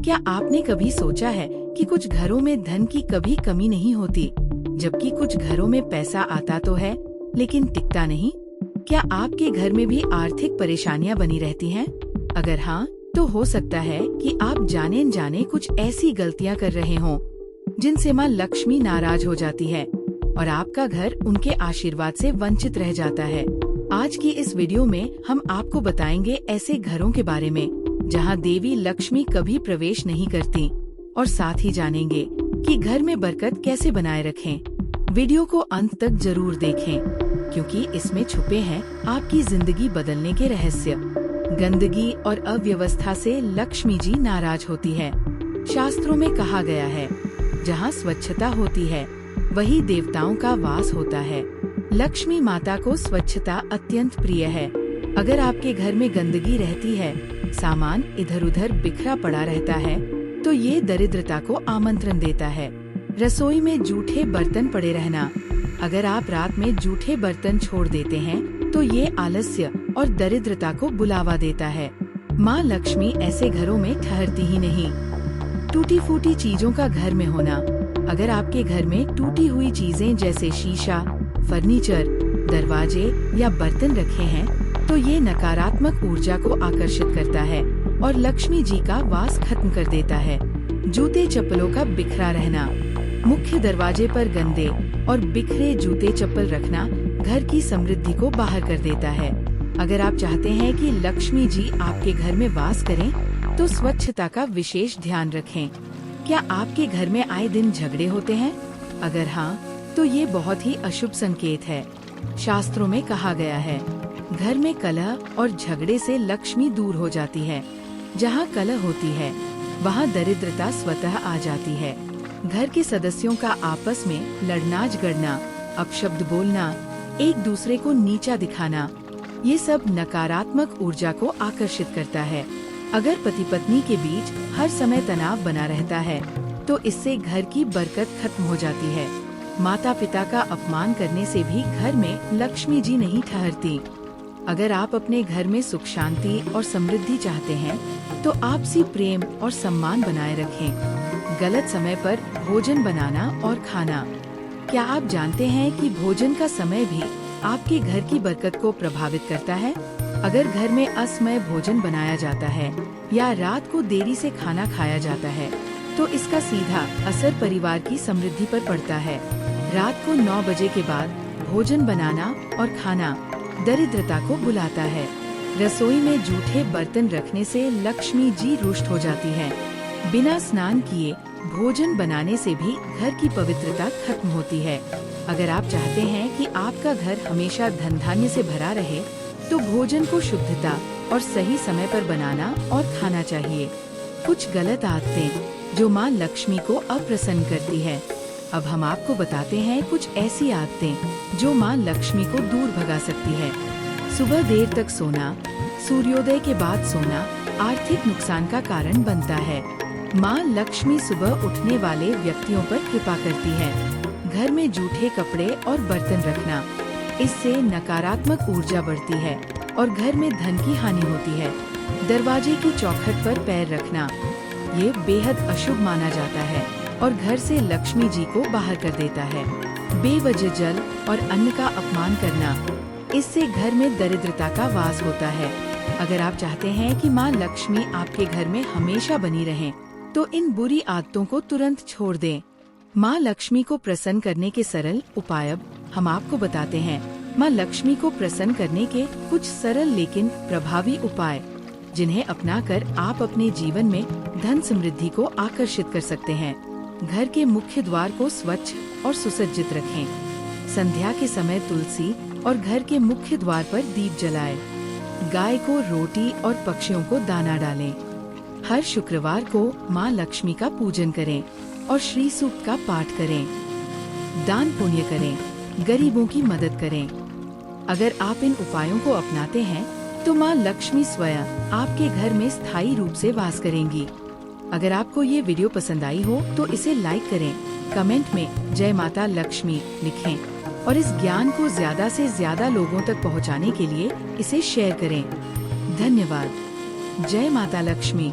क्या आपने कभी सोचा है कि कुछ घरों में धन की कभी कमी नहीं होती, जबकि कुछ घरों में पैसा आता तो है लेकिन टिकता नहीं? क्या आपके घर में भी आर्थिक परेशानियां बनी रहती हैं? अगर हाँ, तो हो सकता है कि आप जाने अनजाने कुछ ऐसी गलतियां कर रहे हों जिनसे माँ लक्ष्मी नाराज हो जाती है और आपका घर उनके आशीर्वाद से वंचित रह जाता है। आज की इस वीडियो में हम आपको बताएंगे ऐसे घरों के बारे में जहां देवी लक्ष्मी कभी प्रवेश नहीं करती, और साथ ही जानेंगे कि घर में बरकत कैसे बनाए रखें। वीडियो को अंत तक जरूर देखें, क्योंकि इसमें छुपे हैं आपकी जिंदगी बदलने के रहस्य। गंदगी और अव्यवस्था से लक्ष्मी जी नाराज होती है। शास्त्रों में कहा गया है, जहाँ स्वच्छता होती है वही देवताओं का वास होता है। लक्ष्मी माता को स्वच्छता अत्यंत प्रिय है। अगर आपके घर में गंदगी रहती है, सामान इधर उधर बिखरा पड़ा रहता है, तो ये दरिद्रता को आमंत्रण देता है। रसोई में जूठे बर्तन पड़े रहना, अगर आप रात में जूठे बर्तन छोड़ देते हैं, तो ये आलस्य और दरिद्रता को बुलावा देता है। माँ लक्ष्मी ऐसे घरों में ठहरती ही नहीं। टूटी फूटी चीजों का घर में होना, अगर आपके घर में टूटी हुई चीजें जैसे शीशा, फर्नीचर, दरवाजे या बर्तन रखे हैं, तो ये नकारात्मक ऊर्जा को आकर्षित करता है और लक्ष्मी जी का वास खत्म कर देता है। जूते चप्पलों का बिखरा रहना, मुख्य दरवाजे पर गंदे और बिखरे जूते चप्पल रखना घर की समृद्धि को बाहर कर देता है। अगर आप चाहते हैं कि लक्ष्मी जी आपके घर में वास करें, तो स्वच्छता का विशेष ध्यान रखें। क्या आपके घर में आए दिन झगड़े होते हैं? अगर हाँ, तो ये बहुत ही अशुभ संकेत है। शास्त्रों में कहा गया है, घर में कलह और झगड़े से लक्ष्मी दूर हो जाती है। जहाँ कलह होती है, वहाँ दरिद्रता स्वतः आ जाती है। घर के सदस्यों का आपस में लड़ना झगड़ना, अपशब्द बोलना, एक दूसरे को नीचा दिखाना, ये सब नकारात्मक ऊर्जा को आकर्षित करता है। अगर पति पत्नी के बीच हर समय तनाव बना रहता है, तो इससे घर की बरकत खत्म हो जाती है। माता पिता का अपमान करने से भी घर में लक्ष्मी जी नहीं ठहरती। अगर आप अपने घर में सुख शांति और समृद्धि चाहते हैं, तो आपसी प्रेम और सम्मान बनाए रखें। गलत समय पर भोजन बनाना और खाना, क्या आप जानते हैं कि भोजन का समय भी आपके घर की बरकत को प्रभावित करता है? अगर घर में असमय भोजन बनाया जाता है या रात को देरी से खाना खाया जाता है, तो इसका सीधा असर परिवार की समृद्धि पर पड़ता है। रात को 9 बजे के बाद भोजन बनाना और खाना दरिद्रता को बुलाता है। रसोई में जूठे बर्तन रखने से लक्ष्मी जी रुष्ट हो जाती है। बिना स्नान किए भोजन बनाने से भी घर की पवित्रता खत्म होती है। अगर आप चाहते हैं कि आपका घर हमेशा धन धान्य से भरा रहे, तो भोजन को शुद्धता और सही समय पर बनाना और खाना चाहिए। कुछ गलत आदतें जो माँ लक्ष्मी को अप्रसन्न करती है। अब हम आपको बताते हैं कुछ ऐसी आदतें जो माँ लक्ष्मी को दूर भगा सकती है। सुबह देर तक सोना, सूर्योदय के बाद सोना आर्थिक नुकसान का कारण बनता है। माँ लक्ष्मी सुबह उठने वाले व्यक्तियों पर कृपा करती है। घर में जूठे कपड़े और बर्तन रखना, इससे नकारात्मक ऊर्जा बढ़ती है और घर में धन की हानि होती है। दरवाजे की चौखट पर पैर रखना, ये बेहद अशुभ माना जाता है और घर से लक्ष्मी जी को बाहर कर देता है। बेवजह जल और अन्न का अपमान करना, इससे घर में दरिद्रता का वास होता है। अगर आप चाहते हैं कि माँ लक्ष्मी आपके घर में हमेशा बनी रहें, तो इन बुरी आदतों को तुरंत छोड़ दें। माँ लक्ष्मी को प्रसन्न करने के सरल उपाय अब हम आपको बताते हैं। माँ लक्ष्मी को प्रसन्न करने के कुछ सरल लेकिन प्रभावी उपाय, जिन्हें अपनाकर आप अपने जीवन में धन समृद्धि को आकर्षित कर सकते हैं। घर के मुख्य द्वार को स्वच्छ और सुसज्जित रखें। संध्या के समय तुलसी और घर के मुख्य द्वार पर दीप जलाएं। गाय को रोटी और पक्षियों को दाना डालें। हर शुक्रवार को माँ लक्ष्मी का पूजन करें और श्री सूक्त का पाठ करें। दान पुण्य करें, गरीबों की मदद करें। अगर आप इन उपायों को अपनाते हैं, तो माँ लक्ष्मी स्वयं आपके घर में स्थायी रूप से वास करेंगी। अगर आपको ये वीडियो पसंद आई हो, तो इसे लाइक करें, कमेंट में जय माता लक्ष्मी लिखें और इस ज्ञान को ज्यादा से ज्यादा लोगों तक पहुंचाने के लिए इसे शेयर करें। धन्यवाद। जय माता लक्ष्मी।